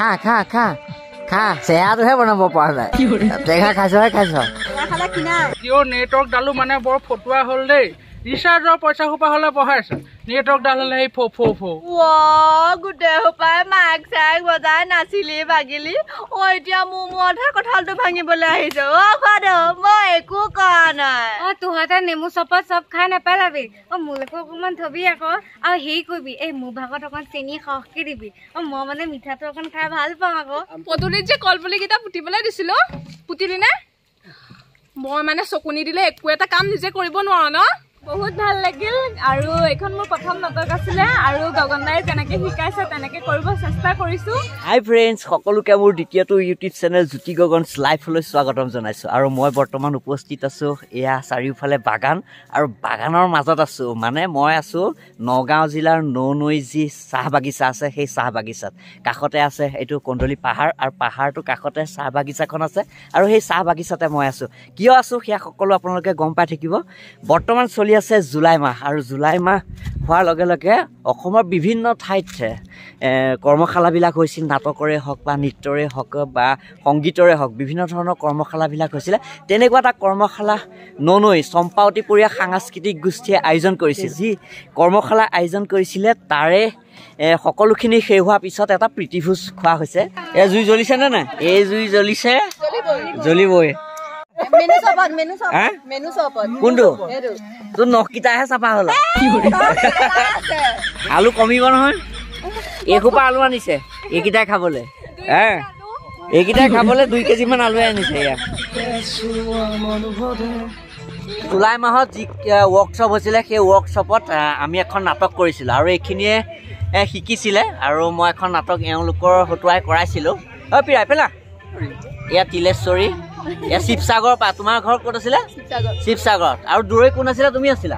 খা খা খা খা চেয়াৰটোহে বনাব পৰা নাই টেঙা খাইছহে খাইছ জিঅ' নেটৱৰ্ক ডালো মানে বৰ ফটুৱা হ'ল দেই ৰিচাৰ্জৰ পইচা সোপা হ'লে বহাইছে নেটৱৰ্ক ডাল হ'লে সেই ফ গোটেই সোপাই মাক চাক বজাই নাচিলি বাগিলি এতিয়া মোৰ মূৰতহে কঁঠালটো ভাঙিবলৈ আহিছে মই একো কৰা নাই তহঁতে নেমু চপত চব খাই নেপেলাবি মোলৈকো অকণমান থবি আকৌ আৰু হেৰি কৰিবি এই মোৰ ভাগত অকণ চেনি সৰহকৈ দিবি মই মানে মিঠাটো অকণ খাই ভাল পাওঁ আকৌ পদূলিত যে কলপুলিকেইটা পুতিবলৈ দিছিলো পুতিলি নে মই মানে চকুনি দিলে একো এটা কাম নিজে কৰিব নোৱাৰো ন বহুত ভাল লাগিল আৰু এইখন মোৰ প্ৰথম নাটক আছিলে আৰু গগনদাই যেনেকে শিকাইছে তেনেকে কৰিব চেষ্টা কৰিছো হাই ফ্ৰেণ্ডছ সকলোকে মোৰ দ্বিতীয়টো ইউটিউব চেনেল জ্যোতি গগন লাইভলৈ স্বাগতম জনাইছোঁ আৰু মই বৰ্তমান উপস্থিত আছোঁ এয়া চাৰিওফালে বাগান আৰু বাগানৰ মাজত আছোঁ মানে মই আছোঁ নগাঁও জিলাৰ নৈ যি চাহ বাগিচা আছে সেই চাহ বাগিচাত কাষতে আছে এইটো কন্দলি পাহাৰ আৰু পাহাৰটোৰ কাষতে চাহ বাগিচাখন আছে আৰু সেই চাহ বাগিচাতে মই আছোঁ কিয় আছোঁ সেয়া সকলো আপোনালোকে গম পাই থাকিব বৰ্তমান চলি আছে জুলাই মাহ আৰু জুলাই মাহ হোৱাৰ লগে লগে অসমৰ বিভিন্ন ঠাইত কৰ্মশালাবিলাক হৈছিল নাটকৰে হওক বা নৃত্যৰে হওক বা সংগীতৰে হওক বিভিন্ন ধৰণৰ কৰ্মশালাবিলাক হৈছিলে তেনেকুৱা এটা কৰ্মশালা নৈ চম্পাৱতীপুৰীয়া সাংস্কৃতিক গোষ্ঠীয়ে আয়োজন কৰিছিল যি কৰ্মশালা আয়োজন কৰিছিলে তাৰে সকলোখিনি শেষ হোৱাৰ পিছত এটা প্ৰীতিভোজ খোৱা হৈছে এই জুই জ্বলিছেনে নাই এই জুই জ্বলিছে জ্বলিবই কোনটো তোৰ নখকেইটাহে চাফা হ'ল আলু কমিব নহয় এসোপা আলু আনিছে এইকেইটাই খাবলৈ এইকেইটাই খাবলৈ 2 কেজিমান আলুৱে আনিছে ইয়াত জুলাই মাহত যি ৱৰ্কশ্বপ হৈছিলে সেই ৱৰ্কশ্বপত আমি এখন নাটক কৰিছিলোঁ আৰু এইখিনিয়ে শিকিছিলে আৰু মই এখন নাটক এওঁলোকৰ হতুৱাই কৰাইছিলোঁ পিৰাই পেলা এয়া তিলেশ্বৰী এয়া শিৱসাগৰৰ পৰা তোমাৰ ঘৰ ক'ত আছিলে শিৱসাগৰত আৰু দূৰৈ কোন আছিলে তুমি আছিলা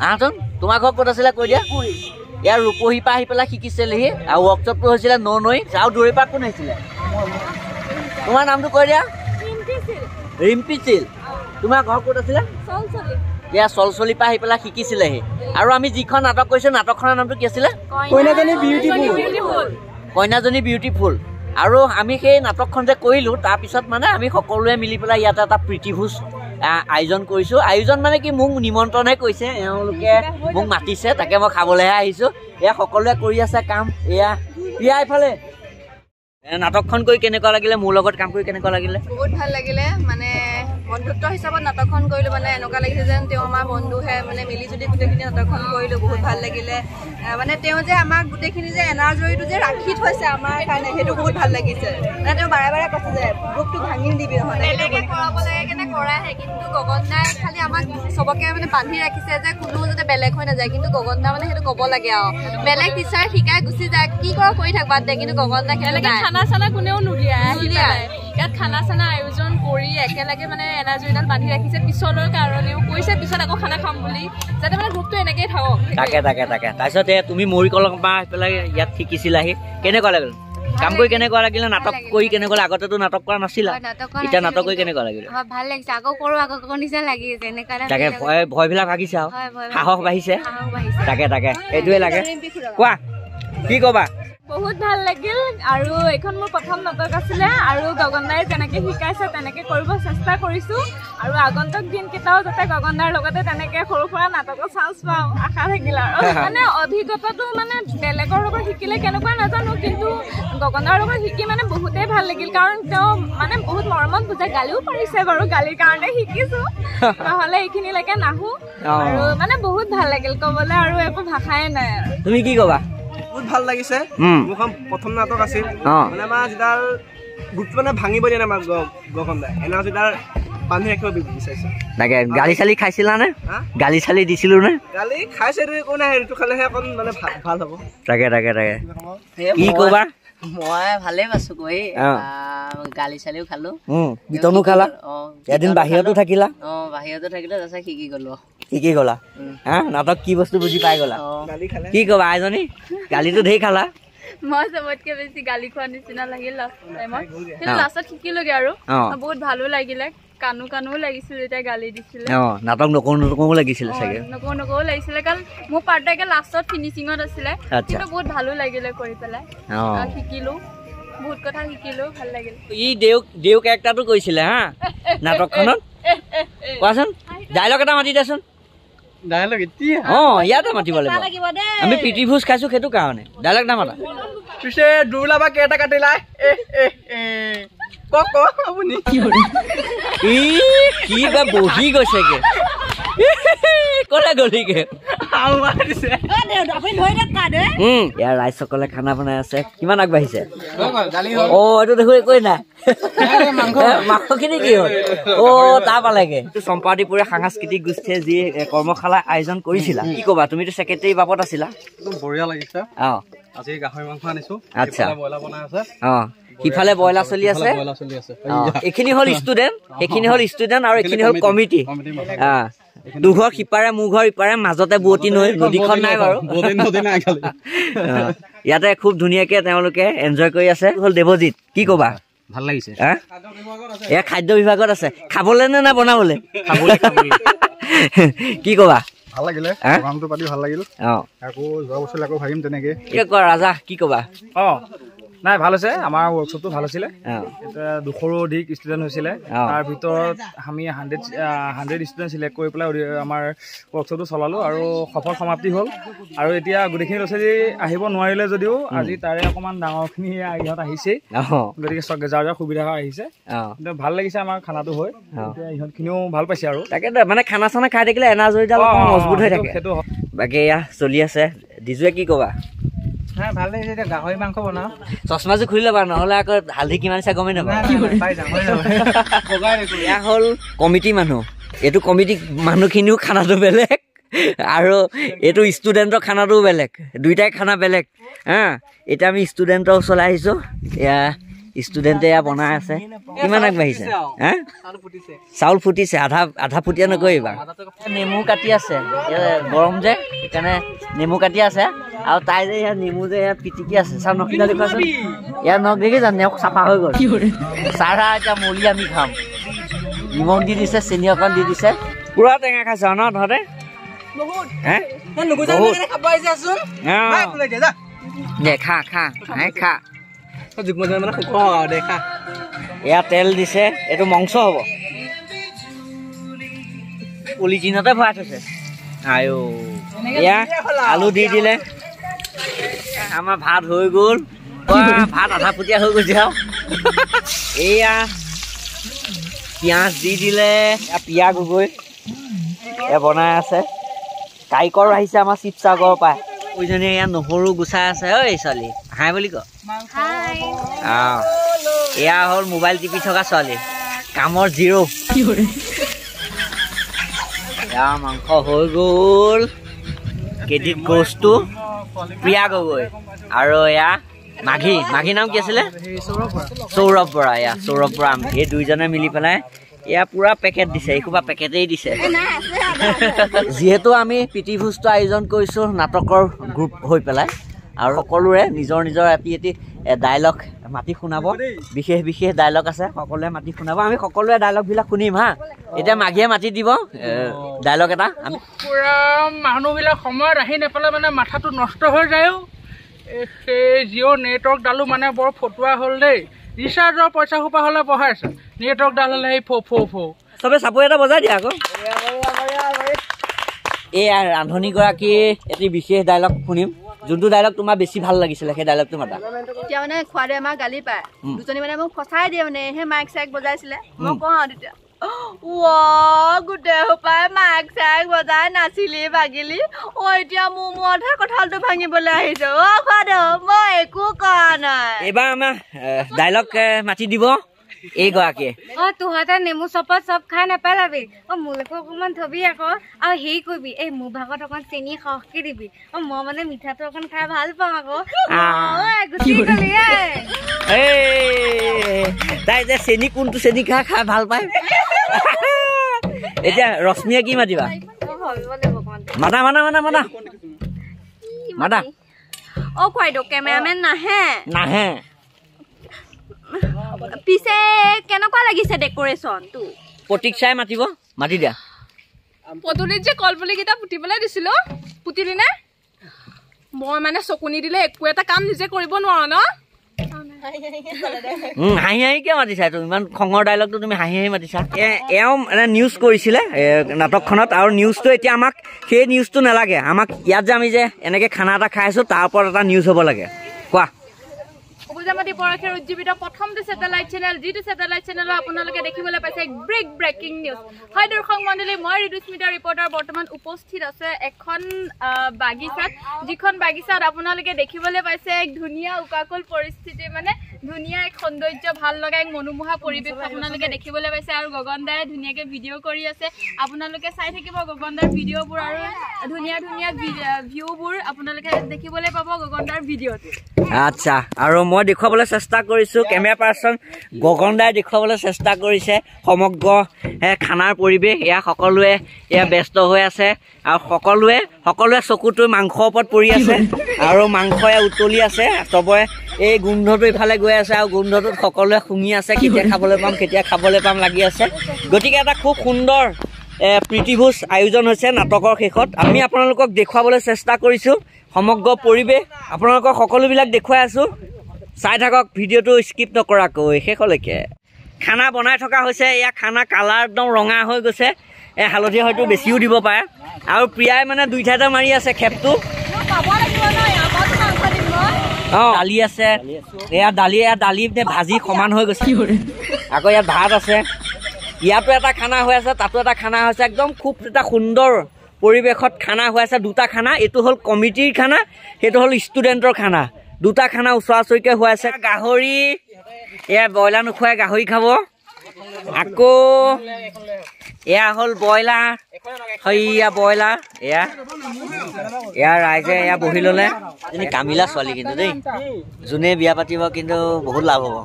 আহাচোন তোমাৰ ঘৰ ক'ত আছিলে কৈ দিয়া ইয়াৰ ৰূপহীৰ পৰা আহি পেলাই শিকিছিলেহি আৰু ৱৰ্কশ্বপটো হৈছিলে নৈ আৰু দূৰৈৰ পৰা কোন আহিছিলে তোমাৰ নামটো কৈ দিয়া ৰিম্পী চিল তোমাৰ ঘৰ ক'ত আছিলে এয়া চলচলিৰ পৰা আহি পেলাই শিকিছিলেহি আৰু আমি যিখন নাটক কৰিছোঁ নাটকখনৰ নামটো কি আছিলে কইনাজনী বিউটিফুল আৰু আমি সেই নাটকখন যে কৰিলোঁ তাৰপিছত মানে আমি সকলোৱে মিলি পেলাই ইয়াতে এটা প্ৰীতিভোজ আয়োজন কৰিছোঁ আয়োজন মানে কি মোক নিমন্ত্ৰণহে কৰিছে এওঁলোকে মোক মাতিছে তাকে মই খাবলৈহে আহিছোঁ এয়া সকলোৱে কৰি আছে কাম এয়া প্ৰিয়া এইফালে নাটকখন কৰি কেনেকুৱা লাগিলে মোৰ লগত কাম কৰি কেনেকুৱা লাগিলে বহুত ভাল লাগিলে মানে বন্ধুত্ব হিচাপত নাটকখন কৰিলোঁ মানে এনেকুৱা লাগিছে যেন তেওঁ আমাৰ বন্ধুহে মানে মিলি জুলি গোটেইখিনি নাটকখন কৰিলোঁ বহুত ভাল লাগিলে মানে তেওঁ যে আমাক গোটেইখিনি যে এনাজৰীটো যে ৰাখি থৈছে আমাৰ কাৰণে সেইটো বহুত ভাল লাগিছে মানে তেওঁ বাৰে বাৰে কৈছে যে গ্ৰুপটো ভাঙি দিবি নহ'লে কৰাব লাগে কেনে কৰাহে কিন্তু গগনদাই খালি আমাক চবকে মানে বান্ধি ৰাখিছে যে কোনো যাতে বেলেগ হৈ নাযায় কিন্তু গগনদা মানে সেইটো ক'ব লাগে আৰু বেলেগ টিচাৰ শিকাই গুচি যায় কি কৰি থাক বাদ দে কিন্তু গগনদা খানা চানা কোনেও নুলিয়াই ইয়াত খানা চানা আয়োজন কৰি একেলগে মানে এনাজৰীডাল বান্ধি ৰাখিছে পিছলৈ কাৰণেও কৈছে পিছত আকৌ খানা খাম বুলি যাতে মানে গ্ৰুপটো এনেকেই থাকক তাকে তাৰপিছত তুমি মৰিকলং পৰা আহি পেলাই ইয়াত শিকিছিলাহি কেনেকুৱা লাগিল কাম কৰি কেনেকুৱা লাগিলে নাটক কৰি কেনেকুৱা আগতেতো নাটক কৰা নাছিলা এতিয়া নাটক কৰি কেনেকুৱা লাগিলে ভাল লাগিছে আকৌ কৰোঁ আকৌ নিচিনা লাগিছে তাকে ভয়বিলাক ভাগিছে আৰু সাহস বাঢ়িছে তাকে এইটোৱে লাগে কোৱা কি ক'বা বহুত ভাল লাগিল আৰু এইখন মোৰ প্ৰথম নাটক আছিলে আৰু গগনদাই যেনেকে শিকাইছে তেনেকে কৰিব চেষ্টা কৰিছোঁ আৰু আগন্তুক দিনকেইটাও যাতে গগনদাৰ লগতে তেনেকে সৰু সুৰা নাটকৰ চান্স পাওঁ আশা থাকিল আৰু মানে অভিজ্ঞতাটো মানে বেলেগৰ লগত শিকিলে কেনেকুৱা নাজানো কিন্তু গগনদাৰ লগত শিকি মানে বহুতেই ভাল লাগিল কাৰণ তেওঁ মানে বহুত মৰমত বুজাই গালিও পাৰিছে বাৰু গালিৰ কাৰণে শিকিছোঁ নহ'লে এইখিনিলৈকে নাহোঁ আৰু মানে বহুত ভাল লাগিল ক'বলৈ আৰু একো ভাষাই নাই তুমি কি ক'বা বহুত ভাল লাগিছে মোৰখন প্ৰথম নাটক আছিল মানে আমাৰ যিডাল গ্ৰুপটো মানে ভাঙিব দিয়া নাই আমাৰ গগনদাই এনাৰ্জিডাল বান্ধি ৰাখিব বিচাৰিছে তাকে গালি চালি খাইছিলা নে গালি চালি দিছিলোঁ নে গালি খাইছে একো নাই সেইটো খালেহে অকণ মানে ভাল হ'ব তাকে কি ক'বা মই ভালেই পাইছোঁ কৈ গালি চালিও খালোঁ বিতনো খালা এদিন বাহিৰতো থাকিলা বাহিৰতো থাকিলে তাৰপিছত শিকি গ'লোঁ শিকি গ'লা নাটক কি বস্তু বুজি পাই গ'লা কি ক'বা আইজনী গালিটো ঢেৰ খালা মই চবতকে বেছি গালি খোৱা নিচিনা লাগিল লাষ্ট টাইমত কিন্তু লাষ্টত শিকিলোগে আৰু বহুত ভালো লাগিলে কানো লাগিছিল যেতিয়া গালি দিছিলে নাটক নকৰো লাগিছিলে চাগে নকৰো লাগিছিলে কাৰণ মোৰ পাৰ্টটাকে লাষ্টত ফিনিচিঙত আছিলে কিন্তু বহুত ভালো লাগিলে কৰি পেলাই শিকিলো বহুত কথা শিকিলো ভাল লাগিল ই দেউ কেৰেক্টাৰটো কৈছিলে হা নাটকখনত কোৱাচোন ডাইলগ এটা মাতি দেচোন ডাইলগ এতিয়া ইয়াতে মাতিব লাগিব আমি প্ৰীতি ভোজ খাইছো সেইটো কাৰণে ডাইলগ নামাতা পিছে দুলা বা কেইটা কাটিলাই কক আপুনি কি বা বহি গৈছেগে কলে গলিগে ইয়াৰ ৰাইজসকলে খানা বনাই আছে কিমান আগবাঢ়িছে এইটো দেখো একোৱেই নাই মাংসখিনি কি হ'ল তাৰ পালেগে চম্পাৱতীপুৰে সাংস্কৃতিক গোষ্ঠীয়ে যি কৰ্মশালা আয়োজন কৰিছিলা কি কবা তুমিতো ছেক্ৰেটাৰী বাবদ আছিলা বঢ়িয়া লাগিছে আজি গাহৰি মাংস আনিছো আচ্ছা ব্ৰইলাৰ বনাই আছে সিফালে ব্ৰইলাৰ চলি আছে এইখিনি হ'ল ষ্টুডেণ্ট আৰু এইখিনি হ'ল কমিটি দুঘৰ সিপাৰে মোৰ ঘৰ ইপাৰে মাজতে বুৱতী নদীখন নাই বাৰু ইয়াতে খুব ধুনীয়াকে তেওঁলোকে এনজয় কৰি আছে হ'ল দেৱজিৎ কি কবা ভাল লাগিছে এয়া খাদ্য বিভাগত আছে খাবলে নে বনাবলে কি কবা ভাল লাগিলে প্ৰগ্ৰামটো পাতি ভাল লাগিল আকৌ যোৱা বছৰ আকৌ ভাবিম তেনেকে ৰাজা কি কবা নাই ভাল হৈছে আমাৰ ৱৰ্কশ্বপটো ভাল হৈছিলে এতিয়া 200ৰো অধিক ষ্টুডেণ্ট হৈছিলে তাৰ ভিতৰত আমি 100 ষ্টুডেণ্ট চিলেক্ট কৰি পেলাই আমাৰ ৱৰ্কশ্বপটো চলালোঁ আৰু সফল সমাপ্তি হ'ল আৰু এতিয়া গোটেইখিনি ল'ৰা ছোৱালী আহিব নোৱাৰিলে যদিও আজি তাৰে অকণমান ডাঙৰখিনি ইহঁত আহিছেই গতিকে যাৰ যাৰ সুবিধা হৈ আহিছে কিন্তু ভাল লাগিছে আমাৰ খানাটো হৈ এতিয়া ইহঁতখিনিও ভাল পাইছে আৰু তাকে মানে খানা চানা খাই থাকিলে এনাৰ্জিডাল মজবুত হৈ থাকে সেইটো বাকী এয়া চলি আছে দিজুৱে কি কবা ভাল লাগিছে এতিয়া গাহৰি মাংস বনাওঁ চশমাযোৰ খুলি ল'বা নহ'লে আকৌ হালধি কিমান আছে গমেই নাপাবা এয়া হ'ল কমিটি মানুহ এইটো কমিটি মানুহখিনিও খানাটো বেলেগ আৰু এইটো ষ্টুডেণ্টৰ খানাটোও বেলেগ দুইটাই খানা বেলেগ এতিয়া আমি ষ্টুডেণ্টৰ ওচৰলৈ আহিছোঁ এয়া ষ্টুডেণ্টে এয়া বনাই আছে কিমান আগবাঢ়িছে চাউল ফুটিছে আধা ফুটিয়া নকৰিবা নেমু কাটি আছে গৰম যে সেইকাৰণে নেমু কাটি আছে আৰু তাই যে ইয়াত নেমু যে ইয়াত পিটিকি আছে চাৰ নখিনা দেখুৱাচোন ইয়াৰ নখ দেখি জানে চাফা হৈ গ'ল চাৰা এতিয়া মলি আমি খাম নিমখ দি দিছে চেনি অকণ দি দিছে পুৰা টেঙা খাইছ ন তহঁতে দে খা এয়া তেল দিছে এইটো মাংস হ'ব পলিথিনতে ভৰাই থৈছে এয়া আলু দি দিলে আমাৰ ভাত হৈ গ'ল ভাত আধা ফুটীয়া হৈ গৈছে আৰু এয়া পিঁয়াজ দি দিলে পিয়া গগৈ এয়া বনাই আছে কাৰিকৰ আহিছে আমাৰ শিৱসাগৰৰ পৰা ওইজনীয়ে এয়া নহৰু গুচাই আছে ঐ ছোৱালী হাই বুলি ক এয়া হ'ল মোবাইল টিপি থকা ছোৱালী কামৰ জিৰ' এয়া মাংস হৈ গ'ল কেডিট গছটো প্ৰিয়া গগৈ আৰু এয়া মাঘী নাম কি আছিলে সৌৰভ বৰা এয়া সৌৰভ বৰা এই দুইজনে মিলি পেলাই এয়া পুৰা পেকেট দিছে এইসোপা পেকেটেই দিছে যিহেতু আমি প্ৰীতি ভোজটো আয়োজন কৰিছোঁ নাটকৰ গ্ৰুপ হৈ পেলাই আৰু সকলোৰে নিজৰ এটি ডাইলগ মাতি শুনাব বিশেষ ডাইলগ আছে সকলোৱে মাতি শুনাব আমি সকলোৱে ডাইলগবিলাক শুনিম হা এতিয়া মাঘীয়ে মাতি দিব ডাইলগ এটা আমি পুৰা মানুহবিলাক সময়ত আহি নেপালে মানে মাথাটো নষ্ট হৈ যায়ও সেই জিঅ' নেটৱৰ্কডালো মানে বৰ ফটুৱা হ'ল দেই ৰিচাৰ্জৰ পইচা সোপা হ'লে বঢ়াইছে নেটৱৰ্কডাল হ'লে সেই ফৌ চবে চাপৰি এটা বজাই দিয়া আকৌ এই ৰান্ধনীগৰাকী এটি বিশেষ ডাইলগ শুনিম যোনটো ডাইলগ তোমাৰ বেছি ভাল লাগিছিলে সেই ডাইলগটো মাতা এতিয়া মানে খোৱাদে আমাৰ গালি পায় দুজনী মানে মোক ফচাই দিয়ে মানে সেই মাইক চাইক বজাইছিলে মই কওঁ আৰু তেতিয়া গোটেই সোপাই মাইক চাইক বজাই নাচিলি বাগিলি এতিয়া মোৰ মূৰতহে কঁঠালটো ভাঙিবলৈ আহিছে খোৱাদে মই একো কৰা নাই এইবাৰ আমাৰ ডাইলগ মাতি দিব এইগৰাকীয়ে তহঁতে নেমু চপত চব খাই নেপেলাবি মোলৈকো অকণমান থবি আকৌ আৰু হেৰি কৰিবি এই মোৰ ভাগত অকণ চেনি সৰহকৈ দিবি মই মানে মিঠাটো অকণ খাই ভাল পাওঁ আকৌ তাই যে চেনি কোনটো চেনি খাই ভাল পায় এতিয়া ৰশ্মিয়ে কি মাতিবা মাতা খুৱাইদেউ কেমেৰামেন নাহে পিছে কেনেকুৱা লাগিছে ডেকৰেশ্যনটো প্ৰতীক্ষাই মাতি দিয়া পদূলিত যে কলপুলিকেইটা পুতিবলৈ দিছিলো পুতিলি নে মই মানে চকুনি দিলে একো এটা কাম নিজে কৰিব নোৱাৰো ন হাঁহি হাঁহিকে মাতিছা তুমি ইমান খঙৰ ডাইলগটো তুমি হাঁহি হাঁহি মাতিছা এওঁ মানে নিউজ কৰিছিলে নাটকখনত আৰু নিউজটো এতিয়া আমাক সেই নিউজটো নালাগে আমাক ইয়াত যে আমি যে এনেকে খানা এটা খাই আছো তাৰ ওপৰত এটা নিউজ হ'ব লাগে কোৱা উপজামাতি পৰক্ষীৰ উজ্জীৱিত প্ৰথমটো ছেটেলাইট চেনেল যিটো ছেটেলাইট চেনেলত আপোনালোকে দেখিবলৈ পাইছে এক ব্ৰেকিং নিউজ হয় দৰ্শক মণ্ডলী মই ঋতুস্মিতা ৰিপৰ্টাৰ বৰ্তমান উপস্থিত আছে এখন বাগিচাত যিখন বাগিচাত আপোনালোকে দেখিবলৈ পাইছে এক ধুনীয়া উকাকুল পৰিস্থিতি মানে ধুনীয়া এক সৌন্দৰ্য ভাল লগা এক মনোমোহা পৰিৱেশ আপোনালোকে দেখিবলৈ পাইছে আৰু গগনদাই ধুনীয়াকৈ ভিডিঅ' কৰি আছে আপোনালোকে চাই থাকিব গগনদাৰ ভিডিঅ'বোৰ আৰু ধুনীয়া ধুনীয়া ভিউবোৰ আপোনালোকে দেখিবলৈ পাব গগনদাৰ ভিডিঅ'ত আচ্ছা আৰু মই দেখুৱাবলৈ চেষ্টা কৰিছোঁ কেমেৰা পাৰ্চন গগনদাই দেখুৱাবলৈ চেষ্টা কৰিছে সমগ্ৰ খানাৰ পৰিৱেশ এয়া সকলোৱে এয়া ব্যস্ত হৈ আছে আৰু সকলোৱে চকুটো মাংসৰ ওপৰত পৰি আছে আৰু মাংসয়ে উতলি আছে চবৰে এই গোন্ধটো ইফালে গৈ আছে আৰু গোন্ধটোত সকলোৱে শুঙি আছে কেতিয়া খাবলৈ পাম লাগি আছে গতিকে এটা খুব সুন্দৰ প্ৰীতিভোজ আয়োজন হৈছে নাটকৰ শেষত আমি আপোনালোকক দেখুৱাবলৈ চেষ্টা কৰিছোঁ সমগ্ৰ পৰিৱেশ আপোনালোকক সকলোবিলাক দেখুৱাই আছোঁ চাই থাকক ভিডিঅ'টো স্কিপ নকৰাকৈ শেষলৈকে খানা বনাই থকা হৈছে এয়া খানা কালাৰ একদম ৰঙা হৈ গৈছে হালধীয়া হয়তো বেছিও দিব পাৰে আৰু প্ৰিয়াই মানে দুই ঠাইতে মাৰি আছে খেপটো দালি আছে এয়া দালি ভাজি সমান হৈ গৈছে আকৌ ইয়াত ভাত আছে ইয়াতো এটা খানা হৈ আছে তাতো এটা খানা হৈছে একদম খুব এটা সুন্দৰ পৰিৱেশত খানা হৈ আছে দুটা খানা এইটো হ'ল কমিটিৰ খানা সেইটো হ'ল ষ্টুডেণ্টৰ খানা দুটা খানা ওচৰা-ওচৰিকৈ হৈ আছে গাহৰি এয়া ব্ৰইলাৰ নোখোৱাই গাহৰি খাব আকৌ এয়া হ'ল ব্ৰইলাৰ সেয়া ব্ৰইলাৰ এয়া ৰাইজে এয়া বহি ল'লে এজনী কামিলা ছোৱালী কিন্তু দেই যোনে বিয়া পাতিব কিন্তু বহুত লাভ হ'ব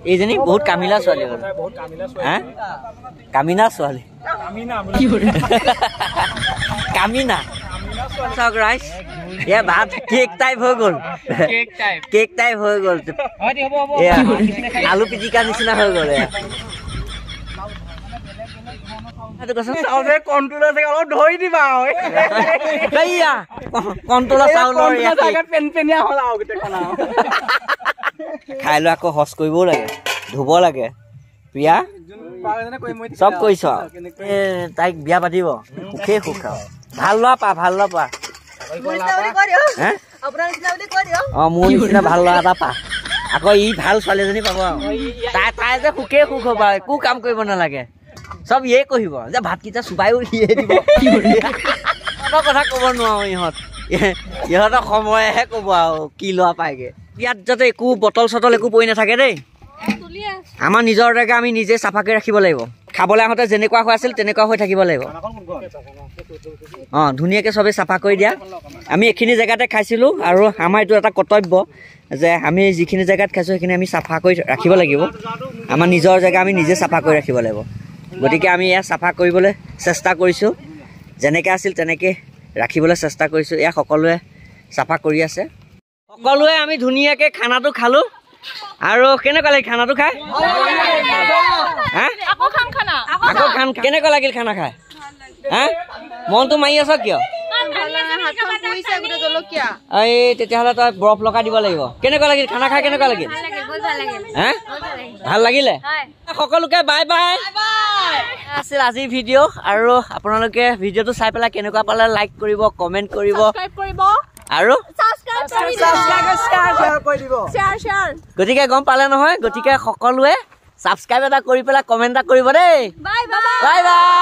এইজনী বহুত কামিলা ছোৱালী হ'ল হা কামিনা ছোৱালী কামিনা চাওক ৰাইজ এয়া ভাত কেক টাইপ হৈ গ'ল এয়া আলু পিটিকা নিচিনা হৈ গ'ল খাই লৈ আকৌ হজ কৰিবও লাগে ধুব লাগে প্ৰিয়া চব কৰিছ তাইক বিয়া পাতিব সুখেই সুখ আৰু ভাল লোৱা পা মোৰ নিচিনা ভাল ল'ৰা এটা পা আকৌ ই ভাল ছোৱালী এজনী পাব তাই যে সুখেই সুখ হ'ব একো কাম কৰিব নালাগে চব ইয়ে কহিব যে ভাতকেইটা চুবাইও ইয়ে দিব কথা ক'ব নোৱাৰো ইহঁতৰ সময়েহে ক'ব আৰু কি লোৱা পায়গে ইয়াত যাতে একো বটল চটল একো পৰি নাথাকে দেই আমাৰ নিজৰ জেগা আমি নিজে চাফাকৈ ৰাখিব লাগিব খাবলৈ আহোঁতে যেনেকুৱা হৈ আছিল তেনেকুৱা হৈ থাকিব লাগিব ধুনীয়াকৈ চবেই চাফা কৰি দিয়া আমি এইখিনি জেগাতে খাইছিলোঁ আৰু আমাৰ এইটো এটা কৰ্তব্য যে আমি যিখিনি জেগাত খাইছোঁ সেইখিনি আমি চাফা কৰি ৰাখিব লাগিব আমাৰ নিজৰ জেগা আমি নিজে চাফা কৰি ৰাখিব লাগিব গতিকে আমি এয়া চাফা কৰিবলৈ চেষ্টা কৰিছোঁ যেনেকৈ আছিল তেনেকৈ ৰাখিবলৈ চেষ্টা কৰিছোঁ এয়া সকলোৱে চাফা কৰি আছে সকলোৱে আমি ধুনীয়াকৈ খানাটো খালোঁ আৰু কেনেকুৱা লাগিল খানাটো খাই আকৌ খান কেনেকুৱা লাগিল খানা খাই হা মনটো মাৰি আছ কিয় এই তেতিয়াহ'লে তই বৰফ লগাই দিব লাগিব কেনেকুৱা লাগিল খানা খাই কেনেকুৱা লাগিল হা ভাল লাগিলে সকলোকে বাই বাই আছিল আজিৰ ভিডিঅ' আৰু আপোনালোকে ভিডিঅ'টো চাই পেলাই কেনেকুৱা পালে লাইক কৰিব কমেণ্ট কৰিব আৰু গতিকে গম পালে নহয় গতিকে সকলোৱে ছাবস্ক্ৰাইব এটা কৰি পেলাই কমেণ্ট এটা কৰিব দেই বাই বাই